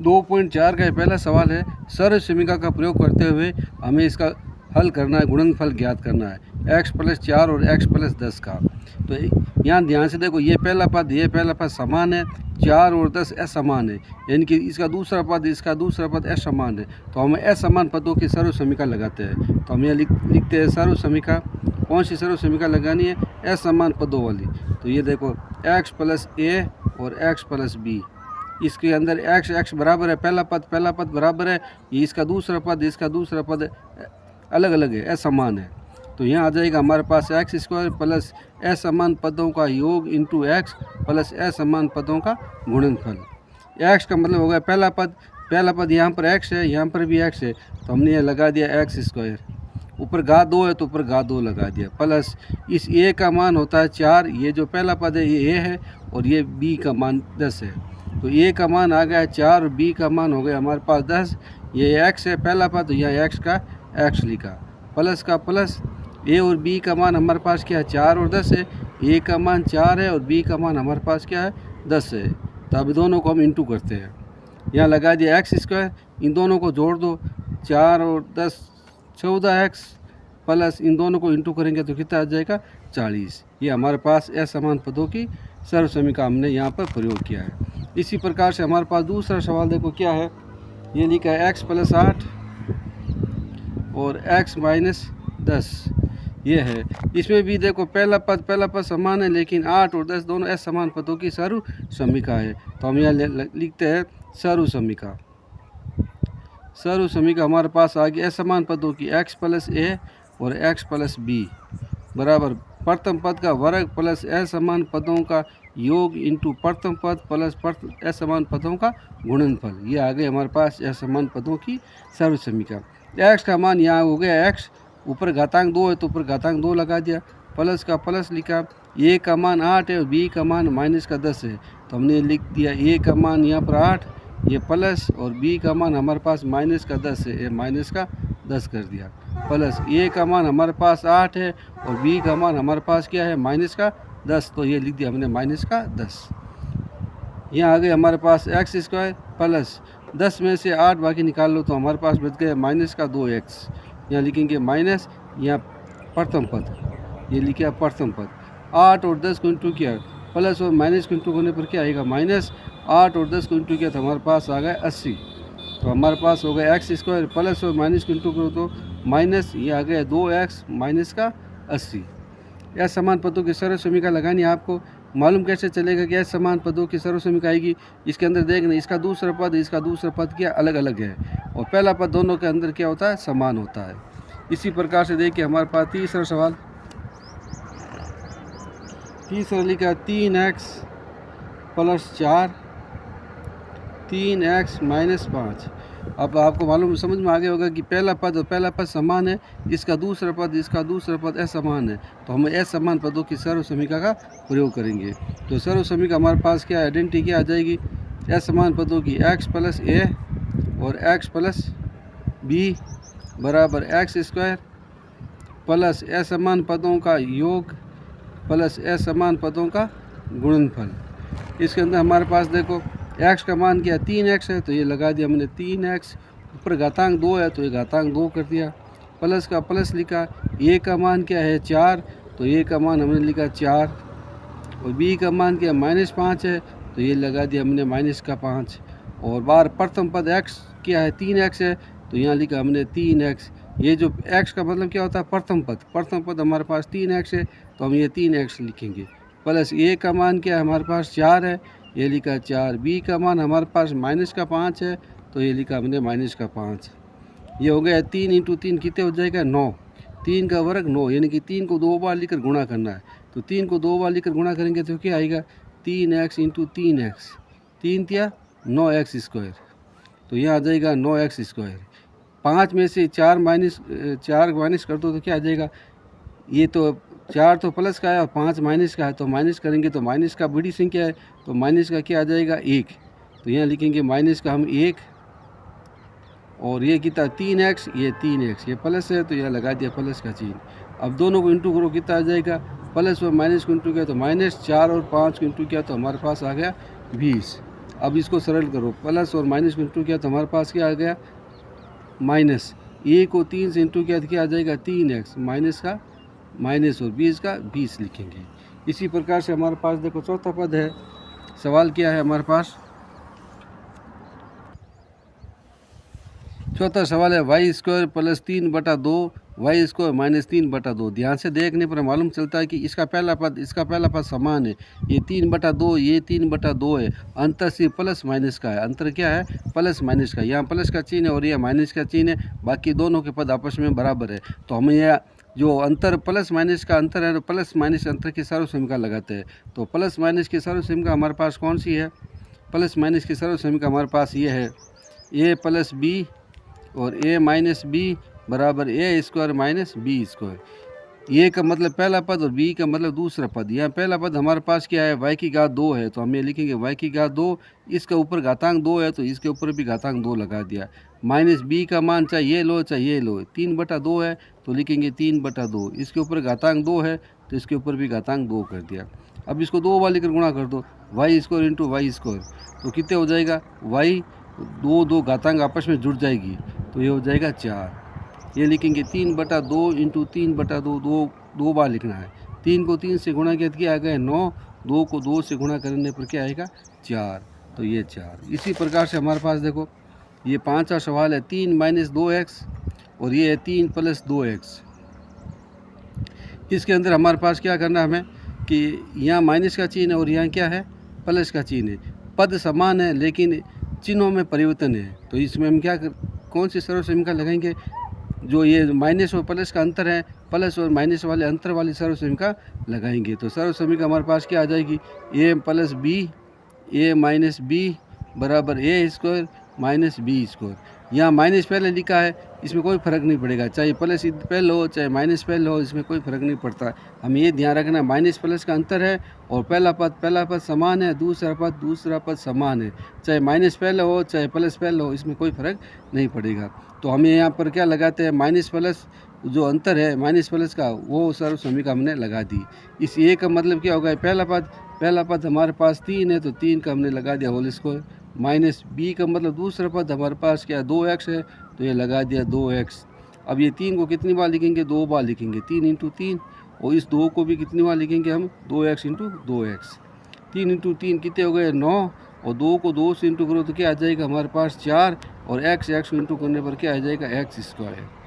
2.4 का पहला सवाल है, सर्व समीकरण का प्रयोग करते हुए हमें इसका हल करना है, गुणनफल ज्ञात करना है x + 4 और x + 10 का। तो यहाँ ध्यान से देखो, ये पहला पद समान है, 4 और 10 असमान है, यानी कि इसका दूसरा पद असमान है। तो हम असमान पदों की सर्व समीकरण लगाते हैं। तो हम यहाँ लिखते हैं सर्व समीकरण। कौन सी सर्व समीकरण लगानी है? असमान पदों वाली। तो ये देखो x + a और x + b, इसके अंदर x बराबर है पहला पद बराबर है, ये इसका दूसरा पद अलग अलग है, असमान है। तो यहाँ आ जाएगा हमारे पास x² प्लस असमान पदों का योग इंटू x प्लस असमान पदों का गुणनफल। x का मतलब होगा पहला पद यहाँ पर x है, यहाँ पर भी x है, तो हमने ये लगा दिया x²। ऊपर घात 2 है तो ऊपर घात 2 लगा दिया, प्लस इस a का मान होता है 4, ये जो पहला पद है ये a है और ये b का मान 10 है। तो a का मान आ गया 4 और b का मान हो गया हमारे पास 10। ये x है पहला पद, तो यहाँ x का x लिखा, प्लस का प्लस a और b का मान हमारे पास क्या है? 4 और 10 है। a का मान 4 है और b का मान हमारे पास क्या है? 10 है। तो अब दोनों को हम इंटू करते हैं। यहाँ लगा दिया x², इन दोनों को जोड़ दो, 4 और 10 14x, प्लस इन दोनों को इंटू करेंगे तो कितना आ जाएगा? 40। ये हमारे पास असमान पदों की सर्व समीकरण हमने यहाँ पर प्रयोग किया है। इसी प्रकार से हमारे पास दूसरा सवाल देखो क्या है, ये लिखा है x + 8 और x - 10, ये है। इसमें भी देखो पहला पद समान है, लेकिन 8 और 10 दोनों असमान पदों की सर्व समीकरण है। तो हम यहाँ लिखते हैं सर्व समीकरण। हमारे पास आ गई असमान पदों की x + a और x + b बराबर प्रथम पद का वर्ग प्लस असमान पदों का योग इंटू प्रथम पद प्लस असमान पदों का गुणनफल। ये आ गए हमारे पास असमान पदों की सर्व समीकरण। x का मान यहाँ हो गया x, ऊपर घातांक 2 है तो ऊपर घातांक 2 लगा दिया, प्लस का प्लस लिखा, a का मान 8 है और b का मान -10 है। तो हमने लिख दिया a का मान यहाँ पर 8, ये प्लस, और b का मान हमारे पास -10 है, ये -10 कर दिया, प्लस a का मान हमारे पास 8 है और b का मान हमारे पास क्या है? -10। तो ये लिख दिया हमने -10। यहाँ आ गए हमारे पास x² प्लस 10 में से 8 बाकी निकाल लो तो हमारे पास बच गया -2x। यहाँ लिखेंगे माइनस, यहाँ प्रथम पद, ये लिखा प्रथम पद, 8 और 10 को इंटू किया, प्लस और माइनस को इंटू करने पर क्या आएगा? -8 और 10 को इंटू किया तो हमारे पास आ गया 80। तो हमारे पास हो गया x² प्लस और माइनस को इंटू करो तो माइनस, ये आ गया 2x - 80। यह समान पदों की सर्व समीकरण लगानी है। आपको मालूम कैसे चलेगा कि समान पदों की सर्व समीकरण आएगी? इसके अंदर देखना, इसका दूसरा पद क्या अलग अलग है और पहला पद दोनों के अंदर क्या होता है? समान होता है। इसी प्रकार से देखिए हमारे पास तीसरा सवाल, तीसरा लिखा 3x + 4 3x - 5। अब आपको मालूम समझ में आ गया होगा कि पहला पद समान है, इसका दूसरा पद असमान है। तो हम असमान पदों की सर्व समीकरण का प्रयोग करेंगे। तो सर्व समीकरण हमारे पास क्या आइडेंटिटी क्या आ जाएगी? असमान पदों की x + a और x + b बराबर x² प्लस असमान पदों का योग प्लस असमान पदों का गुणनफल। इसके अंदर हमारे पास देखो x का मान क्या? 3x है, तो ये लगा दिया हमने 3x, ऊपर घातांक 2 है तो ये घातांक 2 कर दिया, प्लस का प्लस लिखा, a का मान क्या है? 4, तो a का मान हमने लिखा 4, और b का मान क्या? -5 है, तो ये लगा दिया हमने -5, और बार प्रथम पद x क्या है? 3x है, तो यहाँ लिखा हमने 3x। ये जो x का मतलब क्या होता है? प्रथम पद हमारे पास 3x है, तो हम ये 3x लिखेंगे, प्लस a का मान क्या है? हमारे पास 4 है, ये लिखा 4, b का मान हमारे पास -5 है, तो ये लिखा हमने -5। ये हो गया 3 × 3 कितने हो जाएगा? 9, 3 का वर्ग 9, यानी कि 3 को 2 बार लिखकर गुणा करना है। तो 3 को 2 बार लिखकर गुणा करेंगे तो क्या आएगा? 3x × 3x, 3 तिया 9x², तो यहाँ आ जाएगा 9x²। 5 में से 4 माइनस कर दो तो क्या आ जाएगा? ये तो 4 तो प्लस का है और 5 माइनस का है, तो माइनस करेंगे तो माइनस का बड़ी संख्या है, तो माइनस का क्या आ जाएगा? 1। तो यहाँ लिखेंगे माइनस का हम 1, और ये कितना? 3x, ये 3x, ये प्लस है तो यहाँ लगा दिया प्लस का चिन्ह। अब दोनों को इंटू करो, कितना आ जाएगा? प्लस और माइनस को इंटू किया तो -4 और 5 को इंटू किया तो हमारे पास आ गया 20। अब इसको सरल करो, प्लस और माइनस को इंटू किया तो हमारे पास क्या आ गया माइनस। ए को 3 से इंटू किया तो क्या आ जाएगा 3x, माइनस का माइनस और 20 का 20 लिखेंगे। इसी प्रकार से हमारे पास देखो चौथा पद है। सवाल क्या है हमारे पास, चौथा सवाल है Y square plus 3/2 Y square minus 3/2। ध्यान से देखने पर मालूम चलता है कि इसका पहला पद समान है। ये 3/2 ये 3/2 है। अंतर सिर्फ प्लस माइनस का है। अंतर क्या है, प्लस माइनस का। यहाँ प्लस का चिन्ह है और यह माइनस का चिन्ह है, बाकी दोनों के पद आपस में बराबर है। तो हमें यह जो अंतर प्लस माइनस का अंतर है, प्लस माइनस अंतर की सर्वसमीका लगाते हैं। तो प्लस माइनस की सर्वसमीका हमारे पास कौन सी है, प्लस माइनस की सर्वसमीका हमारे पास ये है ए प्लस बी और ए माइनस बी बराबर ए स्क्वायर माइनस बी स्क्वायर। ए का मतलब पहला पद और बी का मतलब दूसरा पद। यहाँ पहला पद हमारे पास क्या है, वाई की घात 2 है, तो हम ये लिखेंगे वाई की घात 2। इसके ऊपर घातांक 2 है तो इसके ऊपर भी घातांक 2 लगा दिया। माइनस बी का मान चाहे ये लो चाहे ये लो, 3/2 है तो लिखेंगे 3/2। इसके ऊपर घातांक 2 है तो इसके ऊपर भी घातांक 2 कर दिया। अब इसको 2 बार लेकर गुणा कर दो, Y square into Y square, तो कितने हो जाएगा वाई, 2 घातांक आपस में जुड़ जाएगी तो ये हो जाएगा 4। ये लिखेंगे 3/2 इंटू 3/2, 2 बार लिखना है। 3 को 3 से गुणा किया तो क्या आ गया 9, 2 को 2 से गुणा करने पर क्या आएगा 4, तो ये 4। इसी प्रकार से हमारे पास देखो ये पांचवा सवाल है 3 - 2x और ये है 3 + 2x। इसके अंदर हमारे पास क्या करना है हमें कि यहाँ माइनस का चिन्ह है और यहाँ क्या है प्लस का चिन्ह है। पद समान है लेकिन चिन्हों में परिवर्तन है, तो इसमें हम कौन सी सर्वसमीका लगाएंगे, जो ये माइनस और प्लस का अंतर है, प्लस और माइनस वाले अंतर वाली सर्वसमीका लगाएंगे। तो सर्वसमीका हमारे पास क्या आ जाएगी ए प्लस बी ए माइनस बी बराबर ए स्क्वायर माइनस बी स्क्वायर। यहाँ माइनस पहले लिखा है, इसमें कोई फ़र्क नहीं पड़ेगा, चाहे प्लस पहले हो चाहे माइनस पहले हो, इसमें कोई फ़र्क नहीं पड़ता। हमें ये ध्यान रखना माइनस प्लस का अंतर है और पहला पद समान है, दूसरा पद समान है, चाहे माइनस पहले हो चाहे प्लस पहले हो, इसमें कोई फ़र्क नहीं पड़ेगा। तो हमें यहाँ पर क्या लगाते हैं माइनस प्लस जो अंतर है माइनस प्लस का, वो सर्वसमीका हमने लगा दी। इस ए का मतलब क्या होगा, पहला पद हमारे पास 3 है तो 3 का हमने लगा दिया होल स्क्वायर, माइनस बी का मतलब दूसरा पद हमारे पास क्या 2x है तो ये लगा दिया 2x। अब ये 3 को कितनी बार लिखेंगे 2 बार लिखेंगे, 3 × 3, और इस 2 को भी कितनी बार लिखेंगे हम 2x × 2x। 3 × 3 कितने हो गए 9, और 2 को 2 से इंटू करो तो क्या आ जाएगा हमारे पास 4, और x को इंटू करने पर क्या आ जाएगा x स्क्वायर।